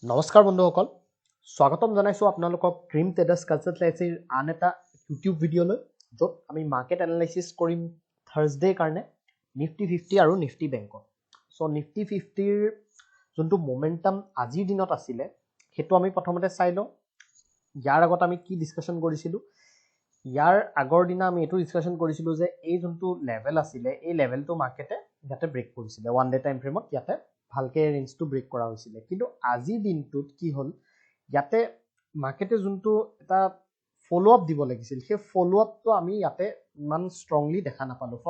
নমস্কাৰ বন্ধুসকল স্বাগতম জনাইছো আপোনালোকক ড্ৰিম ট্ৰেডাৰ্ছ কনসালটেন্সিৰ আন এটা ইউটিউব ভিডিঅ'লৈ য'ত আমি মাৰ্কেট এনালাইচিছ কৰিম থাৰ্সডে কাৰণে নিফটি 50 আৰু নিফটি বেংকত সো নিফটি 50ৰ যোনটো মোমেন্টাম আজিৰ দিনত আছিলে হেতু আমি প্ৰথমতে চাই লওঁ ইয়াৰ আগত আমি কি ডিসকাশন কৰিছিলো ইয়াৰ আগৰ দিনা আমি এটো ডিসকাশন কৰিছিলো যে এই যোনটো লেভেল আছিলে এই লেভেলটো মাৰ্কেটে ইয়াতে ব্ৰেক কৰিছিলে ওয়ান ডে টাইম ফ্ৰেমত ইয়াতে ভালকে ৰেঞ্জটো ব্ৰেক কৰা হৈছিলে কিন্তু আজি দিনটোত কি হল ইয়াতে মাৰ্কেটে যোনটো এটা ফলো আপ দিব লাগিছিল সেই ফলো আপটো আমি ইয়াতে ইমান ষ্ট্ৰংলি দেখা নাপালো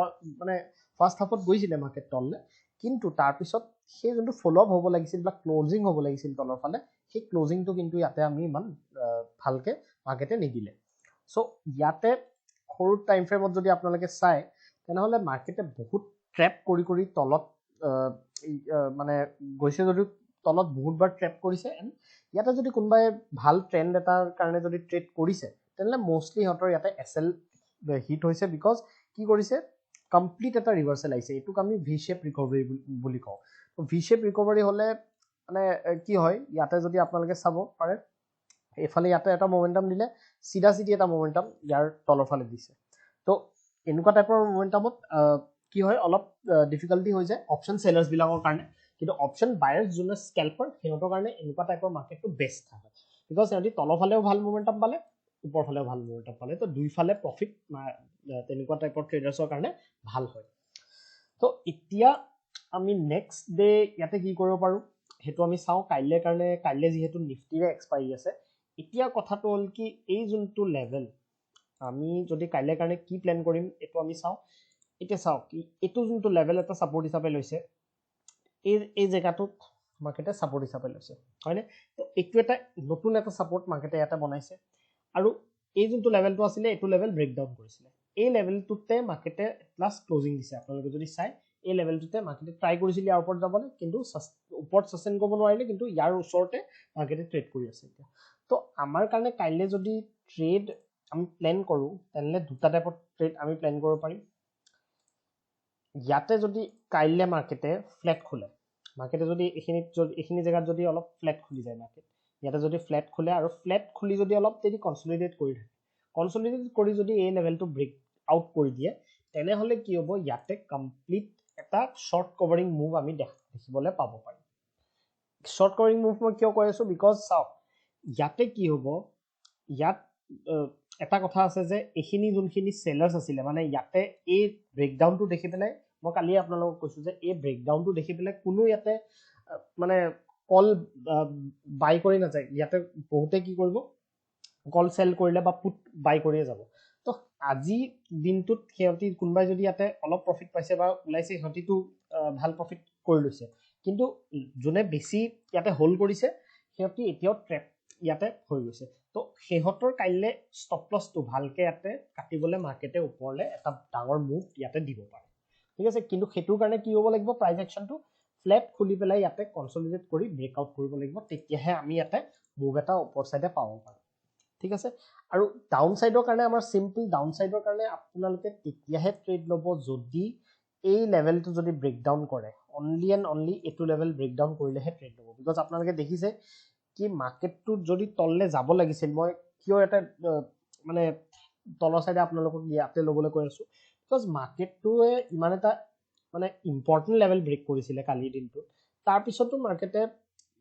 মানে ফাৰ্স্ট হাফত গৈছিলে মাৰ্কেট তললে কিন্তু তাৰ পিছত সেই যোনটো ফলো আপ হ'ব লাগিছিল বা ক্লোজিং হ'ব লাগিছিল তলৰ ফালে সেই ক্লোজিংটো কিন্তু ইয়াতে আমি ইমান ভালকে মাৰ্কেটে নিদিলে সো ইয়াতে সৰু টাইম ফ্ৰেমত যদি আপোনালোকে চাই তেনেহলে মাৰ্কেটে বহুত ট্ৰেপ কৰি তলত মানে গৈছে যদি তলত বহুতবাৰ ট্ৰেপ কৰিছে এণ্ড ইয়াতে যদি কোনোবাই ভাল ট্ৰেন্ড এটাৰ কাৰণে যদি ট্ৰেড কৰিছে তেনেহলে মোস্টলি হতৰ ইয়াতে এসএল হিট হৈছে বিকজ কি কৰিছে কমপ্লিট এটা ৰিভাৰ্সেল আহিছে এটুক আমি ভি শেপ ৰিকভাৰি বুলি কওঁ তো ভি শেপ ৰিকভাৰি হলে মানে কি হয় ইয়াতে যদি আপোনালোকে চাব পাৰে এফালে ইয়াতে এটা মোমেন্টাম দিলে সিধা সিধি এটা মোমেন্টাম ইয়াৰ তলৰ ফালে দিছে তো এনেকুৱা টাইপৰ মোমেন্টামত কি হয় অলপ ডিফিকাল্টি হৈ যায় অপশন সেলাৰ্স বিলাকৰ কাৰণে কিন্তু অপশন বায়াৰ্স যোনে স্কেলপাৰ হেতৰ কাৰণে এনেকুৱা টাইপৰ মাৰ্কেটটো বেষ্ট থাকে বিকজ হেতি তলৰ ফালেও ভাল মোমেন্টাম পালে ওপৰ ফালেও ভাল মোমেন্টাম পালে তো দুই ফালে প্ৰফিট তেনেকুৱা টাইপৰ ট্ৰেডাৰ্ছৰ কাৰণে ভাল হয় তো এতিয়া আমি নেক্সট ডে ইয়াতে কি কৰিব পাৰো হেতু আমি চাও কাইলে কাৰণে কাইলে যেহেতু নিফটিৰে এক্সপাইৰি আছে এতিয়া কথাটো হল কি এই যোনটো লেভেল আমি যদি কাইলে কাৰণে কি প্ল্যান কৰিম এটো আমি চাও এতিয়া চাও কি এটো যোনটো লেভেল এটা সাপোর্ট হিচাপে লৈছে এই জায়গাটোত মার্কেটে সাপোর্ট হিচাপে লৈছে হয়নে তো এটো এটা নতুন এটা সাপোর্ট মার্কেটে এটা বনাইছে আৰু এই যোনটো লেভেলটো আছিল এটো লেভেল ব্ৰেকডাউন কৰিছিলে এই লেভেলটোতে মার্কেটে প্লাস ক্লোজিং দিছে আপোনালোকে যদি চাই এই লেভেলটোতে মার্কেটে ট্রাই কৰিছিল ইয়াৰ ওপৰত যাবলৈ কিন্তু ওপৰত সাস্টেইন কৰিব নোৱাৰিলে কিন্তু ইয়াৰ ওচৰতে মাৰ্কেটে ট্ৰেড কৰি আছে এতিয়া তো আমাৰ কাৰণে কাইলে যদি ট্ৰেড আমি প্ল্যান কৰো তেনলে দুটা টাইপৰ ট্ৰেড আমি প্ল্যান কৰিব পাৰিম ইয়াতে যদি কাইলে মার্কেটে ফ্ল্যাট খোলে মার্কেটে যদি এখিনি জায়গাত যদি অলপ ফ্ল্যাট খুলি যায় মার্কেট ইয়াতে যদি ফ্ল্যাট খোলে আৰু ফ্ল্যাট খুলি যদি অলপ তেৰি কনসলিডেট কৰি থাকে কনসলিডেট কৰি যদি এই লেভেলটো ব্ৰেক আউট কৰি দিয়ে তেনেহলে কি হ'ব ইয়াতে কমপ্লিট এটা শৰ্ট কভাৰিং মুভ আমি দেখিবলৈ পাব পাৰিম শৰ্ট কভাৰিং মুভ মই কিয় কৈ আছো বিকজ চাও ইয়াতে কি হ'ব ইয়াত এটা কথা আছে যে এখিনি যোনখিনি সেলার্স আছিল মানে ইয়াতে এই ব্ৰেকডাউনটো দেখি পেলাই মই কালি আপোনালোকক কৈছো যে এই ব্ৰেকডাউনটো দেখি পেলাই কোনো ইয়াতে মানে কল বাই কৰি না যায় ইয়াতে বহুতে কি কৰিব কল সেল কৰিলে বা পুট বাই কৰিয়ে যাব তো আজি দিনটোত হেতি কোনবাই যদি ইয়াতে অলপ প্ৰফিট পাইছে বা উলাইছে হেতিটো ভাল প্ৰফিট কৰি লৈছে কিন্তু যোনে বেছি ইয়াতে হোল্ড কৰিছে হেতি এতিয়াও ট্ৰেপ ইয়াতে হৈ গৈছে তো হেহতৰ কাইলে ষ্টপ লসটো ভালকে ইয়াতে কাটিবলে মাৰ্কেটে ওপৰলে এটা ডাঙৰ মুভ ইয়াতে দিব পাৰে ঠিক আছে কিন্তু হেতুৰ কাৰণে কি হ'ব লাগিব প্ৰাইস একচনটো ফ্ল্যাট খুলি পেলাই ইয়াতে কনসলিডেট কৰি ব্ৰেকআউট কৰিব লাগিব তেতিয়াহে আমি ইয়াতে মুভ এটা ওপৰ সাইডে পাব পাৰো ঠিক আছে আৰু ডাউন সাইডৰ কাৰণে আমাৰ সিম্পল ডাউন সাইডৰ কাৰণে আপোনালোকে তেতিয়াহে ট্ৰেড লব যদি এই লেভেলটো যদি ব্ৰেকডাউন কৰে অনলি এণ্ড অনলি এটো লেভেল ব্ৰেকডাউন কৰিলেহে ট্ৰেড লব বিকজ আপোনালোকে দেখিছে কি মাৰ্কেটটো যদি তললে যাব লাগিছিল মই কিয় এটা মানে তলৰ সাইডে আপোনালোকক ইয়াতে লবলৈ কৈ আছো বিকজ মাৰ্কেটটোৱে ইমান এটা মানে ইম্পৰ্টেন্ট লেভেল ব্ৰেক কৰিছিলে কালি দিনটো তাৰ পিছতো মার্কেটে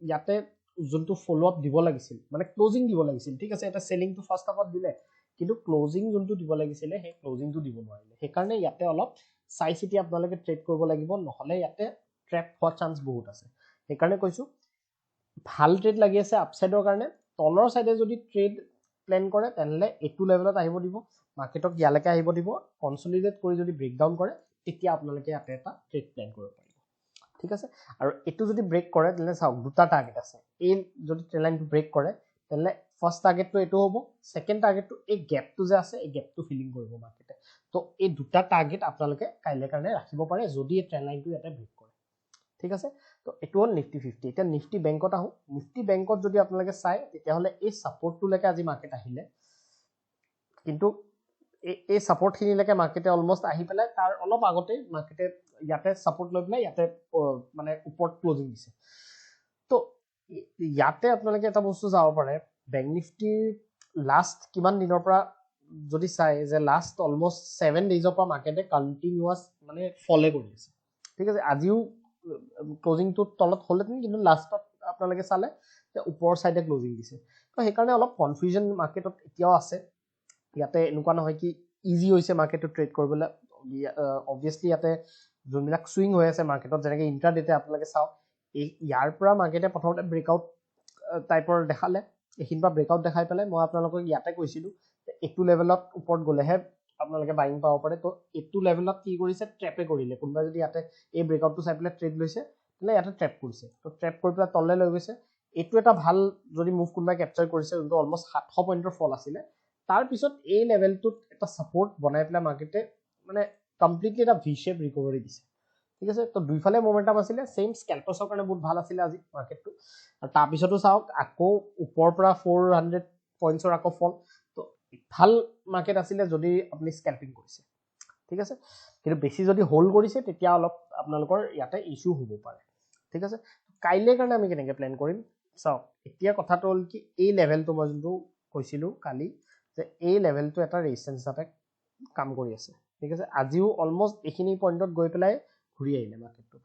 ইয়াতে যোনটো ফলো আপ দিব লাগিছিল মানে ক্লোজিং দিব লাগিছিল ঠিক আছে এটা সেলিংটো ফাৰ্স্ট হাফত দিলে কিন্তু ক্লোজিং যোনটো দিব লাগিছিল সেই ক্লোজিংটো দিব নোৱাৰিলে সেই কাৰণে ইয়াতে অলপ চাই চিটি আপোনালোকে ট্ৰেড কৰিব লাগিব নহলে ইয়াতে ট্ৰেপ হোৱা চান্স বহুত আছে সেই কাৰণে কৈছো ভাল ট্ৰেড লাগি আছে আপসাইডৰ কাৰণে তলৰ সাইডে যদি ট্ৰেড প্ল্যান কৰে তেনলে এটো লেভেলত আহিব দিব মাৰ্কেটক ইয়ালৈকে আহিব দিব কনসলিডেট কৰি যদি ব্ৰেকডাউন কৰে তেতিয়া আপোনালোকে ইয়াতে এটা ট্ৰেড প্ল্যান কৰিব পাৰিব ঠিক আছে আৰু এটো যদি ব্ৰেক কৰে তেনলে চাওক দুটা টাৰ্গেট আছে এই যদি ট্ৰেড লাইনটো ব্ৰেক কৰে তেনলে ফাৰ্স্ট টাৰ্গেটটো এটো হ'ব সেকেন্ড টাৰ্গেটটো এই গ্যাপটো যে আছে এই গ্যাপটো ফিলিং কৰিব মাৰ্কেটে তো এই দুটা টাৰ্গেট আপোনালোকে কাইলে কাৰণে ৰাখিব পাৰে যদি এই ট্ৰেড লাইনটো ইয়াতে ব্ৰেক কৰে ঠিক আছে তো এটো হল নিফটি 50 এটা নিফটি বেংকত আহো নিফটি বেংকত যদি আপোনালোকে চাই তেতিয়া হলে এই সাপোর্টটো লৈকে আজি মার্কেট আহিলে কিন্তু এই সাপোর্ট খিনিলৈকে মার্কেটে অলমোস্ট আহি পেলাই তাৰ অলপ আগতে মাৰ্কেটে ইয়াতে সাপোৰ্ট লৈ পেলাই ইয়াতে মানে ওপৰত ক্লোজিং দিছে তো ইয়াতে আপোনালোকে এটা বস্তু চাব পাৰে বেংক নিফটিৰ লাষ্ট কিমান দিনৰ পৰা যদি চাই যে লাষ্ট অলমষ্ট 7 ডেইজৰ পৰা মাৰ্কেটে কণ্টিনিউৱাছ মানে ফলে কৰি আছে ঠিক আছে আজিও ক্লোজিংটো তলত হ'লেতেন কিন্তু লাষ্টত আপোনালোকে চালে যে ওপৰৰ চাইডে ক্লোজিং দিছে তো সেইকাৰণে অলপ কনফিউজন মাৰ্কেটত এতিয়াও আছে ইয়াতে এনেকুৱা নহয় কি ইজি হৈছে মাৰ্কেটটো ট্ৰেড কৰিবলৈ অবভিয়াছলি ইয়াতে যোনবিলাক চুইং হৈ আছে মাৰ্কেটত যেনেকৈ ইণ্ট্ৰাডেতে আপোনালোকে চাওক ইয়াৰ পৰা মাৰ্কেটে প্ৰথমতে ব্ৰেকআউট টাইপৰ দেখালে এইখিনিৰ পৰা ব্ৰেকআউট দেখাই পেলাই মই আপোনালোকক ইয়াতে কৈছিলোঁ যে এইটো লেভেলত ওপৰত গ'লেহে আপোনালোকে বাইং পাব পাৰে তো এইটো লেভেলত কি কৰিছে ট্ৰেপে কৰিলে কোনোবাই যদি ইয়াতে এই ব্ৰেকআউটটো চাই পেলাই ট্ৰেড লৈছে তেতিয়াহ'লে ইয়াতে ট্ৰেপ কৰিছে তো ট্ৰেপ কৰি পেলাই তললৈ লৈ গৈছে এইটো এটা ভাল যদি মুভ কোনোবাই কেপচাৰ কৰিছে যোনটো অলমষ্ট 700 পইণ্টৰ ফল আছিলে তাৰপিছত এই লেভেলটোত এটা ছাপৰ্ট বনাই পেলাই মাৰ্কেটে মানে কমপ্লিটলি এটা ভি শেপ ৰিকভাৰী দিছে ঠিক আছে তো দুইফালে মোমেন্টাম আছিলে সেম স্কেলপাছৰ কাৰণে বহুত ভাল আছিলে আজি মাৰ্কেটটো আৰু তাৰপিছতো চাওক আকৌ ওপৰৰ পৰা 400 পইণ্টছৰ আকৌ ফল তো ভাল মাৰ্কেট আছিলে যদি আপুনি স্কেলপিং কৰিছে ঠিক আছে কিন্তু বেছি যদি হোল্ড কৰিছে তেতিয়া অলপ আপোনালোকৰ ইয়াতে ইছ্যু হ'ব পাৰে ঠিক আছে কাইলৈ কাৰণে আমি কেনেকৈ প্লেন কৰিম চাওক এতিয়া কথাটো হ'ল কি এই লেভেলটো মই যোনটো কৈছিলোঁ কালি যে এই লেভেলটো এটা ৰেজিষ্টেঞ্চ হিচাপে কাম কৰি আছে ঠিক আছে আজিও অলমষ্ট এইখিনি পইণ্টত গৈ পেলাই ঘূৰি আহিলে মাৰ্কেটটো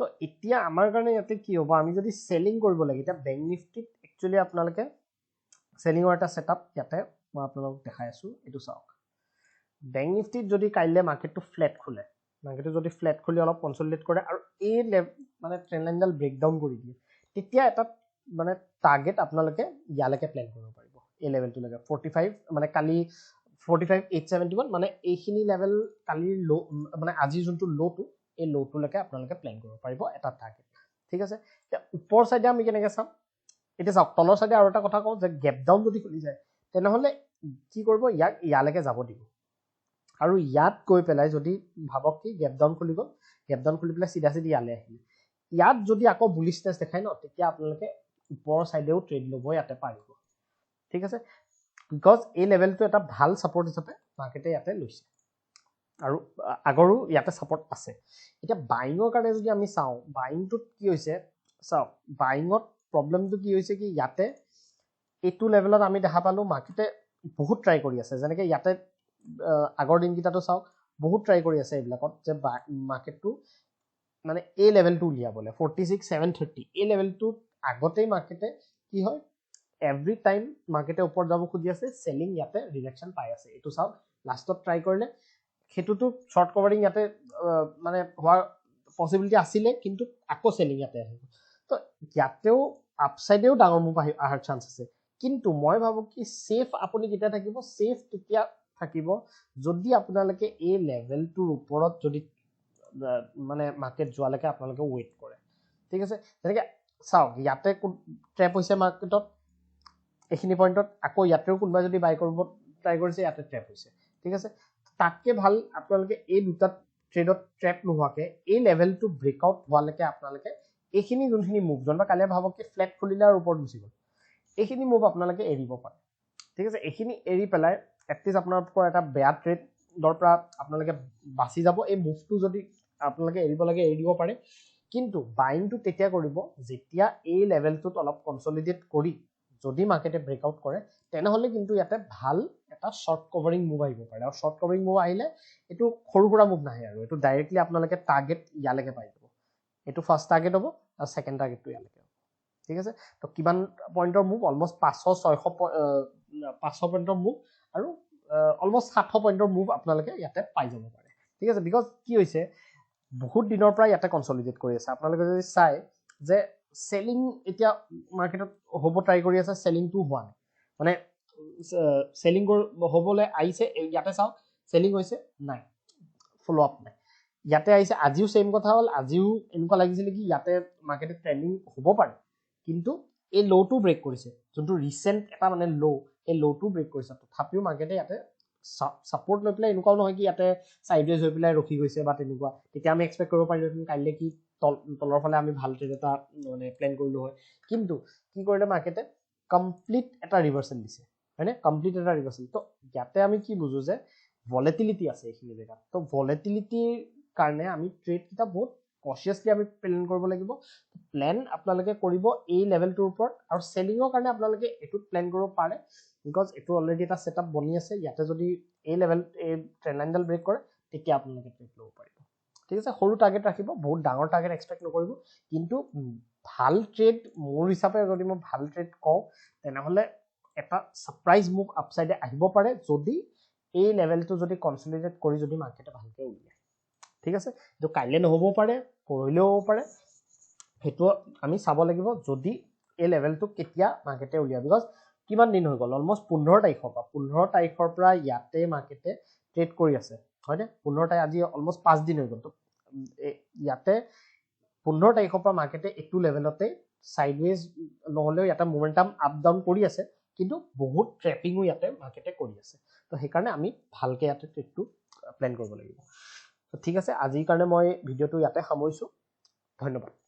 তো এতিয়া আমাৰ কাৰণে ইয়াতে কি হ'ব আমি যদি চেলিং কৰিব লাগে এতিয়া বেংক নিফটিত একচুৱেলি আপোনালোকে চেলিঙৰ এটা ছেটআপ ইয়াতে মই আপোনালোকক দেখাই আছোঁ এইটো চাওক বেংক নিফটিত যদি কাইলৈ মাৰ্কেটটো ফ্লেট খোলে মাৰ্কেটটো যদি ফ্লেট খুলি অলপ কনচলিডেট কৰে আৰু এই মানে ট্ৰেণ্ড লাইনডাল ব্ৰেকডাউন কৰি দিয়ে তেতিয়া এটা মানে টাৰ্গেট আপোনালোকে ইয়ালৈকে প্লেন কৰিব পাৰিব এই লেভেলটোলৈকে 45 মানে কালি 45,871 মানে এইখিনি লেভেল কালিৰ লো মানে আজিৰ যোনটো লোটো এই লোটোলৈকে আপোনালোকে প্লেন কৰিব পাৰিব এটা টাৰ্গেট ঠিক আছে এতিয়া ওপৰ চাইডে আমি কেনেকৈ চাম এতিয়া চাওক তলৰ চাইডে আৰু এটা কথা কওঁ যে গেপ ডাউন যদি খুলি যায় তেনেহ'লে কি কৰিব ইয়ালৈকে যাব দিব আৰু ইয়াত গৈ পেলাই যদি ভাবক কি গেপ ডাউন খুলি গ'ল গেপ ডাউন খুলি পেলাই চিধা ইয়ালৈ আহিলে ইয়াত যদি আকৌ বুলিছনেছ দেখায় ন তেতিয়া আপোনালোকে ওপৰৰ চাইডেও ট্ৰেড ল'ব ইয়াতে পাৰিব ঠিক আছে বিকজ এই লেভেলটো এটা ভাল ছাপৰ্ট হিচাপে মাৰ্কেটে ইয়াতে লৈছে আৰু আগৰো ইয়াতে ছাপৰ্ট আছে এতিয়া বাইঙৰ কাৰণে যদি আমি চাওঁ বাইঙটোত কি হৈছে চাওক বাইঙত প্ৰব্লেমটো কি হৈছে কি ইয়াতে এইটো লেভেলত আমি দেখা পালোঁ মাৰ্কেটে বহুত ট্ৰাই কৰি আছে যেনেকৈ ইয়াতে আগৰ দিনকেইটাতো চাওক বহুত ট্ৰাই কৰি আছে এইবিলাকত যে মাৰ্কেটটো মানে এই লেভেলটো উলিয়াবলৈ 46,730 এই লেভেলটো আগতেই মাৰ্কেটে কি হয় এভৰি টাইম মাৰ্কেটে ওপৰত যাব খুজি আছে চেলিং ইয়াতে ৰিজেকশ্যন পাই আছে এইটো চাওক লাষ্টত ট্ৰাই কৰিলে সেইটোতো শ্বৰ্ট কভাৰিং ইয়াতে মানে হোৱাৰ পচিবিলিটি আছিলে কিন্তু আকৌ চেলিং ইয়াতে আহিব তো ইয়াতেও আপচাইডেও ডাঙৰ মুভ অহাৰ চান্স আছে কিন্তু মই ভাবোঁ কি ছেফ আপুনি কেতিয়া থাকিব ছেফ তেতিয়া থাকিব যদি আপোনালোকে এই লেভেলটোৰ ওপৰত যদি মানে মাৰ্কেট যোৱালৈকে আপোনালোকে ৱেইট কৰে ঠিক আছে যেনেকৈ চাওক ইয়াতে ট্ৰেপ হৈছে মাৰ্কেটত এইখিনি পইণ্টত আকৌ ইয়াতেও কোনোবাই যদি বাই কৰিব ট্ৰাই কৰিছে ইয়াতে ট্ৰেপ হৈছে ঠিক আছে তাতকৈ ভাল আপোনালোকে এই দুটা ট্ৰেডত ট্ৰেপ নোহোৱাকৈ এই লেভেলটো ব্ৰেকআউট হোৱালৈকে আপোনালোকে এইখিনি যোনখিনি মুভ যেনিবা কালি ভাবক কি ফ্লেট খুলিলে আৰু ওপৰত গুচি গ'ল এইখিনি মুভ আপোনালোকে এৰিব পাৰে ঠিক আছে এইখিনি এৰি পেলাই এটলিষ্ট আপোনালোকৰ এটা বেয়া ট্ৰেডৰ পৰা আপোনালোকে বাচি যাব এই মুভটো যদি আপোনালোকে এৰিব লাগে এৰি দিব পাৰে কিন্তু বাইংটো তেতিয়া কৰিব যেতিয়া এই লেভেলটোত অলপ কনচলিডেট কৰি যদি মাৰ্কেটে ব্ৰেকআউট কৰে তেনেহ'লে কিন্তু ইয়াতে ভাল এটা শ্বৰ্ট কভাৰিং মুভ আহিব পাৰে আৰু শ্বৰ্ট কভাৰিং মুভ আহিলে এইটো সৰু সুৰা মুভ নাহে আৰু এইটো ডাইৰেক্টলি আপোনালোকে টাৰ্গেট ইয়ালৈকে পাই যাব এইটো ফাৰ্ষ্ট টাৰ্গেট হ'ব আৰু ছেকেণ্ড টাৰ্গেটটো ইয়ালৈকে হ'ব ঠিক আছে তো কিমান পইণ্টৰ মুভ অলমষ্ট 500 পইণ্টৰ মুভ আৰু অলমষ্ট 700 পইণ্টৰ মুভ আপোনালোকে ইয়াতে পাই যাব পাৰে ঠিক আছে বিকজ কি হৈছে বহুত দিনৰ পৰা ইয়াতে কনচলিডেট কৰি আছে আপোনালোকে যদি চাই যে চেলিং এতিয়া মাৰ্কেটত হ'ব ট্ৰাই কৰি আছে চেলিংটো হোৱা নাই মানে চেলিং হ'বলৈ আহিছে ইয়াতে চাওক চেলিং হৈছে নাই ফ'ল' আপ নাই ইয়াতে আহিছে আজিও ছেইম কথা হ'ল আজিও এনেকুৱা লাগিছিলে কি ইয়াতে মাৰ্কেটে ট্ৰেণ্ডিং হ'ব পাৰে কিন্তু এই ল'টো ব্ৰেক কৰিছে যোনটো ৰিচেণ্ট এটা মানে ল' এই ল'টো ব্ৰেক কৰিছে তথাপিও মাৰ্কেটে ইয়াতে ছাপৰ্ট লৈ পেলাই এনেকুৱাও নহয় কি ইয়াতে চাইডৱেজ হৈ পেলাই ৰখি গৈছে বা তেনেকুৱা তেতিয়া আমি এক্সপেক্ট কৰিব পাৰিলোহেঁতেন কাইলৈ কি তলৰ ফালে আমি ভাল ট্ৰেড এটা মানে প্লেন কৰিলোঁ হয় কিন্তু কি কৰিলে মাৰ্কেটে কমপ্লিট এটা ৰিভাৰ্চেল দিছে হয়নে কমপ্লিট এটা ৰিভাৰ্চেল তো ইয়াতে আমি কি বুজো যে ভলেটিলিটি আছে এইখিনি জেগাত তো ভলেটিলিটিৰ কাৰণে আমি ট্ৰেডকেইটা বহুত কনচিয়াছলি আমি প্লেন কৰিব লাগিব প্লেন আপোনালোকে কৰিব এই লেভেলটোৰ ওপৰত আৰু চেলিঙৰ কাৰণে আপোনালোকে এইটোত প্লেন কৰিব পাৰে বিকজ এইটো অলৰেডি এটা ছেটআপ বনি আছে ইয়াতে যদি এই লেভেল এই ট্ৰেণ্ড লাইনডাল ব্ৰেক কৰে তেতিয়া আপোনালোকে ট্ৰেড ল'ব পাৰিব ঠিক আছে সৰু টাৰ্গেট ৰাখিব বহুত ডাঙৰ টাৰ্গেট এক্সপেক্ট নকৰিব কিন্তু ভাল ট্ৰেড মোৰ হিচাপে যদি মই ভাল ট্ৰেড কওঁ তেনেহ'লে এটা সাৰপ্ৰাইজ মুভ আপসাইডে আহিব পাৰে যদি এই লেভেলটো যদি কনসলিডেট কৰি যদি মাৰ্কেটে ভালকৈ উলিয়ায় ঠিক আছে এইটো কাইলৈ নহ'ব পাৰে পৰহিলেও হ'ব পাৰে সেইটো আমি চাব লাগিব যদি এই লেভেলটো কেতিয়া মাৰ্কেটে উলিয়ায় বিকজ কিমান দিন হৈ গ'ল অলমষ্ট 15 তাৰিখৰ পৰা ইয়াতে মাৰ্কেটে ট্ৰেড কৰি আছে হয়নে 15 তাৰিখ আজি অলমষ্ট 5 দিন হৈ গ'ল তো ইয়াতে 15 তাৰিখৰ পৰা মাৰ্কেটে এইটো লেভেলতে সাইডৱেজ নহ'লেও ইয়াতে মোমেন্টাম আপ ডাউন কৰি আছে কিন্তু বহুত ট্ৰেপিংও ইয়াতে মাৰ্কেটে কৰি আছে তো সেইকাৰণে আমি ভালকৈ ইয়াতে ট্ৰেডটো প্লেন কৰিব লাগিব ঠিক আছে আজিৰ কাৰণে মই ভিডিঅ'টো ইয়াতে সামৰিছোঁ ধন্যবাদ